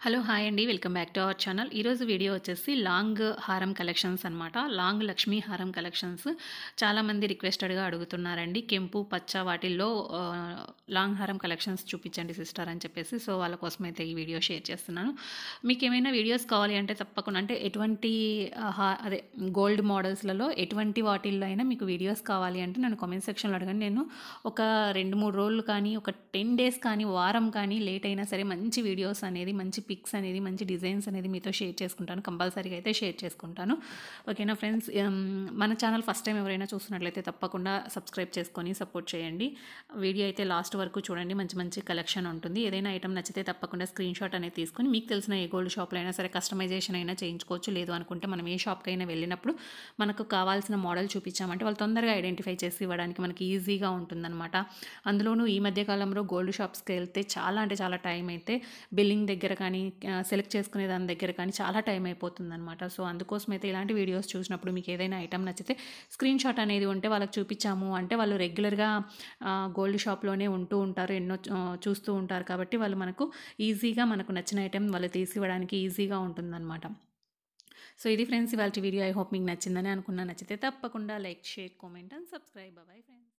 Hello! Hi అండి. Welcome back to our channel. ఈరోజు video వచ్చేసి లాంగ్ హారం కలెక్షన్స్ అనమాట. లాంగ్ లక్ష్మీ హారం కలెక్షన్స్ చాలామంది రిక్వెస్టెడ్‌గా అడుగుతున్నారండి. కెంపు, పచ్చ వాటిల్లో లాంగ్ హారం కలెక్షన్స్ చూపించండి సిస్టర్ అని చెప్పేసి. సో, వాళ్ళ కోసమైతే ఈ వీడియో షేర్ చేస్తున్నాను. మీకేమైనా వీడియోస్ కావాలి అంటే తప్పకుండా అంటే ఎటువంటి అదే గోల్డ్ మోడల్స్‌లలో ఎటువంటి వాటిల్లో అయినా మీకు వీడియోస్ కావాలి అంటే నన్ను కామెంట్ సెక్షన్‌లో అడగండి. నేను ఒక 2, 3 రోజులు కానీ, ఒక 10 డేస్ కానీ, వారం కానీ లేట్ అయినా సరే మంచి వీడియోస్ అనేది, మంచి పిక్స్ అనేది, మంచి డిజైన్స్ అనేది మీతో షేర్ చేసుకుంటాను. కంపల్సరీగా అయితే షేర్ చేసుకుంటాను. ఓకేనా ఫ్రెండ్స్? మన ఛానల్ ఫస్ట్ టైం ఎవరైనా చూస్తున్నట్లయితే తప్పకుండా సబ్స్క్రైబ్ చేసుకొని సపోర్ట్ చేయండి. వీడియో అయితే లాస్ట్ వరకు చూడండి. మంచి మంచి కలెక్షన్ ఉంటుంది. ఏదైనా ఐటమ్ నచ్చితే తప్పకుండా స్క్రీన్ షాట్ అనేది తీసుకొని మీకు తెలిసిన ఏ గోల్డ్ షాప్లో అయినా సరే కస్టమైజేషన్ అయినా చేయించుకోవచ్చు. లేదు అనుకుంటే మనం ఏ షాప్కైనా వెళ్ళినప్పుడు మనకు కావాల్సిన మోడల్ చూపించామంటే వాళ్ళు తొందరగా ఐడెంటిఫై చేసి ఇవ్వడానికి మనకి ఈజీగా ఉంటుందన్నమాట. అందులోనూ ఈ మధ్య కాలంలో గోల్డ్ షాప్స్‌కి వెళ్తే చాలా అంటే చాలా టైం అయితే బిల్లింగ్ దగ్గర కానీ, సెలెక్ట్ చేసుకునే దాని దగ్గర కానీ చాలా టైం అయిపోతుందనమాట. సో, అందుకోసమైతే ఇలాంటి వీడియోస్ చూసినప్పుడు మీకు ఏదైనా ఐటమ్ నచ్చితే స్క్రీన్ షాట్ అనేది ఉంటే వాళ్ళకి చూపించాము అంటే వాళ్ళు రెగ్యులర్‌గా గోల్డ్ షాప్‌లోనే ఉంటూ ఉంటారు. ఎన్నో చూస్తూ ఉంటారు కాబట్టి వాళ్ళు మనకు ఈజీగా మనకు నచ్చిన ఐటెమ్ వాళ్ళు తీసివ్వడానికి ఈజీగా ఉంటుందనమాట. సో, ఇది ఫ్రెండ్స్ ఇవాల్టి వీడియో. ఐ హోప్ మీకు నచ్చిందని అనుకున్నా. నచ్చితే తప్పకుండా like, share, comment and subscribe. Bye friends.